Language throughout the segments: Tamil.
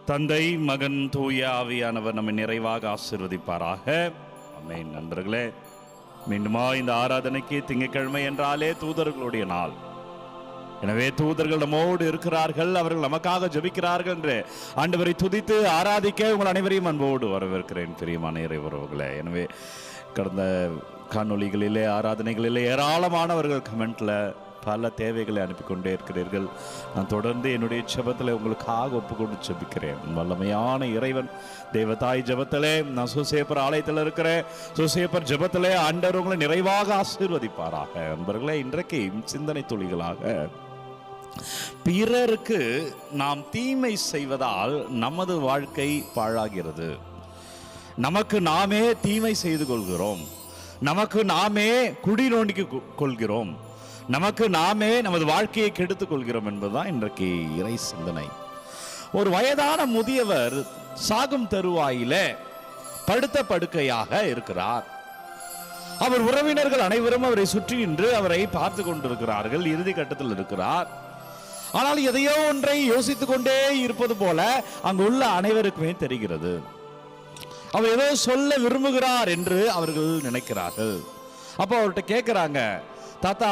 தந்தை, மகன், தூய ஆவியானவர் நம்மை நிறைவாக ஆசீர்வதிப்பாராக. ஆமென். நண்பர்களே, மீண்டுமா இந்த ஆராதனைக்கு திங்கட்கிழமை என்றாலே தூதர்களுடைய நாள். எனவே தூதர்கள் நம்மோடு இருக்கிறார்கள், அவர்கள் நமக்காக ஜெபிக்கிறார்கள் என்று ஆண்டவரை துதித்து ஆராதிக்க உங்கள் அனைவரையும் அன்போடு வரவேற்கிறேன் பிரியமான இறையுறவுகளே. எனவே கடந்த காணொளிகளிலே ஆராதனைகளிலே ஏராளமானவர்கள் கமெண்ட்ல பல தேவைகளை அனுப்பி கொண்டே இருக்கிறீர்கள். நான் தொடர்ந்து என்னுடைய ஜெபத்தில் உங்களுக்காக ஒப்புக்கொண்டு ஜெபிக்கிறேன். வல்லமையான இறைவன் தேவதாய் ஜெபத்திலே, நான் சூசேப்பர் ஆலயத்தில் இருக்கிறேன், சூசேப்பர் ஜெபத்திலே ஆண்டவர் உங்களை நிறைவாக ஆசீர்வதிப்பாராக. நண்பர்களே, இன்றைக்கு சிந்தனை துளிகளாக பிறருக்கு நாம் தீமை செய்வதால் நமது வாழ்க்கை பாழாகிறது. நமக்கு நாமே தீமை செய்து கொள்கிறோம், நமக்கு நாமே குடி நோண்டி கொள்கிறோம், நமக்கு நாமே நமது வாழ்க்கையை கெடுத்துக் கொள்கிறோம் என்பதுதான் இன்றைக்கு இறை சிந்தனை. ஒரு வயதான முதியவர் சாகும் தருவாயில படுத்த படுக்கையாக இருக்கிறார். அவர் உறவினர்கள் அனைவரும் அவரை சுற்றி நின்று அவரை பார்த்து கொண்டிருக்கிறார்கள். இறுதி கட்டத்தில் இருக்கிறார். ஆனால் எதையோ ஒன்றை யோசித்துக் கொண்டே இருப்பது போல அங்கு உள்ள அனைவருக்குமே தெரிகிறது. அவர் ஏதோ சொல்ல விரும்புகிறார் என்று அவர்கள் நினைக்கிறார்கள். அப்போ அவர்கிட்ட கேட்கிறாங்க, தாத்தா,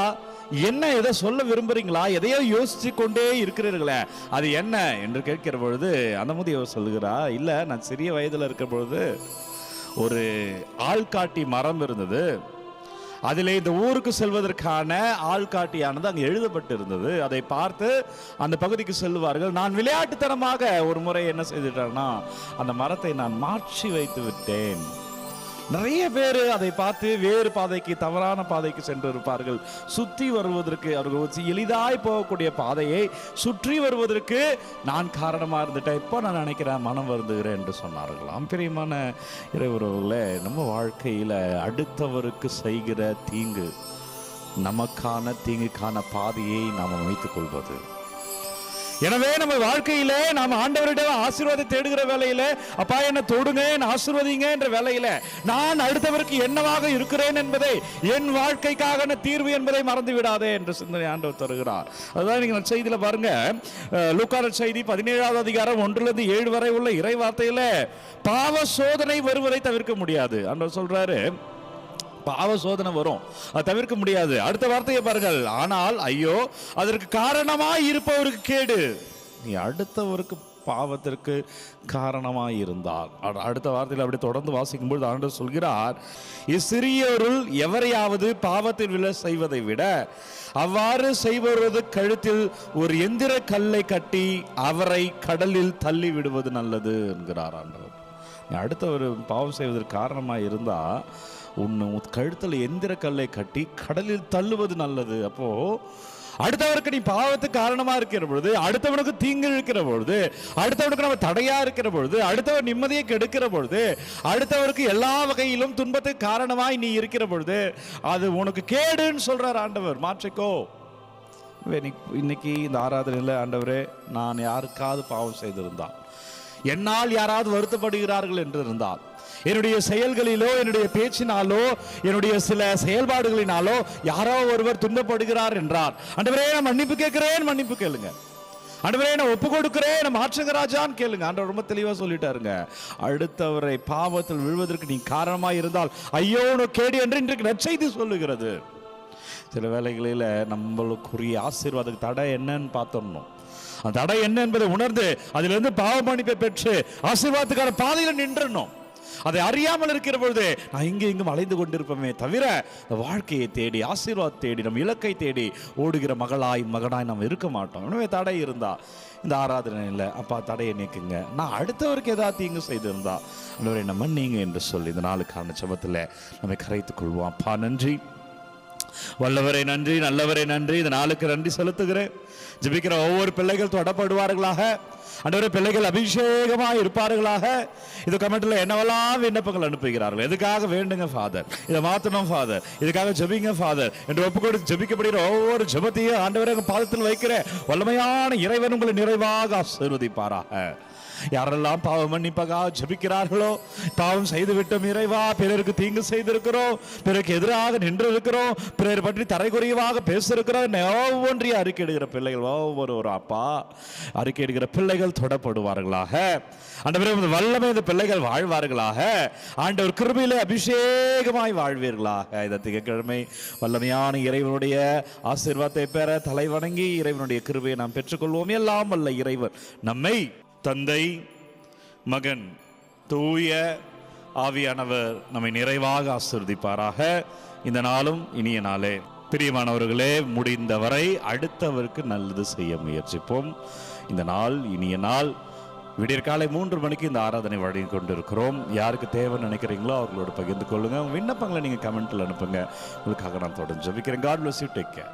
என்ன எதை சொல்ல விரும்புறீங்களா? எதையோ யோசிச்சு கொண்டே இருக்கிறீர்களே, அது என்ன என்று கேட்கிற பொழுது அந்த முதியவர் சொல்லுகிறா, இல்ல, நான் சிறிய வயதுல இருக்கிற பொழுது ஒரு ஆள்காட்டி மரம் இருந்தது. அதிலே இந்த ஊருக்கு செல்வதற்கான ஆள்காட்டியானது அங்கு எழுதப்பட்டு இருந்தது. அதை பார்த்து அந்த பகுதிக்கு செல்வார்கள். நான் விளையாட்டுத்தனமாக ஒரு முறை என்ன செய்துட்டேன்னா, அந்த மரத்தை நான் மாற்றி வைத்து விட்டேன். நிறைய பேர் அதை பார்த்து வேறு பாதைக்கு, தவறான பாதைக்கு சென்று இருப்பார்கள். சுற்றி வருவதற்கு, அவர்கள் எளிதாய் போகக்கூடிய பாதையை சுற்றி வருவதற்கு நான் காரணமாக இருந்துட்டேன். இப்போ நான் நினைக்கிறேன், மனம் வருந்துகிறேன் என்று சொன்னார்களாம். பிரியமான இறையுறவுகளே, நம்ம வாழ்க்கையில் அடுத்தவருக்கு செய்கிற தீங்கு, நமக்கான தீங்குக்கான பாதையை நாம் அமைத்துக் கொள்வது. எனவே நம்ம வாழ்க்கையில நாம் ஆண்டவரிடம் ஆசீர்வாதத்தை தேடுகிற வேலையில, அப்பா என்ன தொடுங்க, என்ன ஆசீர்வதிங்க என்ற வேலையில நான் அடுத்தவருக்கு என்னவாக இருக்கிறேன் என்பதை, என் வாழ்க்கைக்காக தீர்வு என்பதை மறந்து விடாதே என்று சிந்தனை ஆண்டவர் தருகிறார். அதுதான் நீங்க செய்தியில பாருங்க, லூக்கா செய்தி 17வது அதிகாரம் 1-7 வரை உள்ள இறை வார்த்தையில பாவ சோதனை வருவதை தவிர்க்க முடியாது. ஆண்டவர் சொல்றாரு, பாவ சோதனை வரும், அது தவிர்க்க முடியாது. அடுத்த வார்த்தையை பாருங்கள், ஆனால் ஐயோ அதற்கு காரணமாய் இருப்பவருக்கு கேடு. நீ அடுத்தவருக்கு பாவத்திற்கு காரணமாய் இருந்தால், அடுத்த வார்த்தையில் அப்படி தொடர்ந்து வாசிக்கும்போது ஆண்டவர் சொல்கிறார், இச்சிறியோருள் எவரையாவது பாவத்தில் விழ செய்வதை விட அவ்வாறு செய்வது கழுத்தில் ஒரு எந்திர கல்லை கட்டி அவரை கடலில் தள்ளி விடுவது நல்லது என்கிறார் ஆண்டவர். நீ அடுத்தவர் பாவம் செய்வதற்கு காரணமாய் இருந்தா உன்னை கழுத்தில் எந்திர கல்லை கட்டி கடலில் தள்ளுவது நல்லது. அப்போ அடுத்தவருக்கு நீ பாவத்துக்கு காரணமா இருக்கிற பொழுது, அடுத்தவனுக்கு தீங்கு இருக்கிற பொழுது, அடுத்தவனுக்கு நம்ம தடையா இருக்கிற பொழுது, அடுத்தவர் நிம்மதியை கெடுக்கிற பொழுது, அடுத்தவருக்கு எல்லா வகையிலும் துன்பத்துக்கு காரணமாய் நீ இருக்கிற பொழுது, அது உனக்கு கேடுன்னு சொல்றார் ஆண்டவர். மாற்றிக்கோ. இன்னைக்கு இந்த ஆராதனையில், ஆண்டவரே, நான் யாருக்காவது பாவம் செய்திருந்தால், என்னால் யாராவது வருத்தப்படுகிறார்கள் என்று இருந்தால், என்னுடைய செயல்களிலோ, என்னுடைய பேச்சினாலோ, என்னுடைய சில செயல்பாடுகளினாலோ யாரோ ஒருவர் துன்பப்படுகிறார் என்றார், ஆண்டவரே நான் மன்னிப்பு கேட்கிறேன், மன்னிப்பு கேளுங்க. ஆண்டவரே நான் ஒப்பு கொடுக்கிறேன், நான் மாற்றுங்க ராஜான்னு கேளுங்க. ஆண்டவர் ரொம்ப தெளிவா சொல்லிட்டாருங்க. அடுத்தவரை பாவத்தில் விழுவதற்கு நீ காரணமாக இருந்தால் ஐயோ உனக்கு கேடு என்று இன்றைக்கு நற்செய்தி சொல்லுகிறது. சில வேளைகளில் நம்மளுக்குரிய ஆசீர்வாதத்துக்கு தடை என்னன்னு பார்த்தோம்னோம். அந்த தடை என்ன என்பதை உணர்ந்து அதிலிருந்து பாவ மன்னிப்பை பெற்று ஆசீர்வாதத்துக்கான பாதையில் நின்றணும். அதை அறியாமல் இருக்கிற பொழுது நான் இங்கும் அலைந்து கொண்டிருப்போமே தவிர வாழ்க்கையை தேடி, ஆசீர்வாதத்தை தேடி, நம் இலக்கை தேடி ஓடுகிற மகளாய் மகனாய் நாம் இருக்க மாட்டோம். எனவே தடை இருந்தா இந்த ஆராதனையில், அப்பா தடையை நீக்குங்க, நான் அடுத்தவருக்கு ஏதாவது தீங்கு செய்திருந்தா அன்றவரை நம்ம நீங்க என்று சொல்லி இந்த நாளுக்கான ஜெபத்தில் நம்மை கரைத்துக் கொள்வோம். அப்பா நன்றி, வல்லவரை நன்றி, நல்லவரை நன்றி, இந்த நாளுக்கு நன்றி செலுத்துகிறேன். ஜெபிக்கிற ஒவ்வொரு பிள்ளைகள் தொடப்படுவார்களாக, ஆண்டவரே பிள்ளைகள் அபிஷேகமாக இருப்பார்களாக. இது கமெண்ட்ல என்னவெல்லாம் விண்ணப்பங்கள் அனுப்புகிறார்கள், எதுக்காக வேண்டுங்க ஃபாதர், இதை மாற்றணும் ஃபாதர், இதுக்காக ஜெபிங்க ஃபாதர் என்று ஒப்புக்கொடுத்து ஜெபிக்கப்படுகிற ஒவ்வொரு ஜெபத்தையும் ஆண்டவரே பாதத்தில் வைக்கிற வல்லமையான இறைவன் உங்களை நிறைவாக ஆசீர்வதிப்பாராக. யாரெல்லாம் பாவ மன்னிப்பதாக ஜெபிக்கிறார்களோ, பாவம் செய்து விட்டோம் இறைவா, பிறருக்கு தீங்கு செய்திருக்கிறோம், பிறருக்கு எதிராக நின்று இருக்கிறோம், பிறர் பற்றி தரைக்குறைவாக பேசிருக்கிறோம், ஒவ்வொன்றையும் அறிக்கையிடுகிற பிள்ளைகள், ஒவ்வொரு அப்பா அறிக்கையிடுகிற பிள்ளைகள் பிள்ளைகள் தொடப்படுவார்களாக. ஆண்டவரே உமது வல்லமை இந்த பிள்ளைகள் வாழ்வார்களாக. ஆண்டவர் கிருபையிலே அபிஷேகமாய் வாழ்வீர்களாக. இந்த திங்கட்கிழமை வல்லமையான இறைவனுடைய ஆசீர்வாதத்தை பெற தலை வணங்கி இறைவனுடைய கிருபையை நாம் பெற்றுக்கொள்வோம். எல்லாம் வல்ல இறைவன் நம்மை தந்தை, மகன், தூய ஆவியானவர் நம்மை நிறைவாக ஆசீர்வதிப்பாராக. இந்த நாளும் இனிய நாளே. பிரியமானவர்களே, முடிந்தவரை அடுத்தவருக்கு நல்லது செய்ய முயற்சிப்போம். இந்த நாள் இனிய நாள். விடியற்காலை 3 மணிக்கு இந்த ஆராதனை வழங்கி கொண்டிருக்கிறோம். யாருக்கு தேவை நினைக்கிறீங்களோ அவர்களோட பகிர்ந்து கொள்ளுங்க. விண்ணப்பங்களை நீங்க கமெண்ட்ல அனுப்புங்க. உங்களுக்காக நான் தொடர்ந்து ஜெபிக்கிறேன். God bless you. Take care.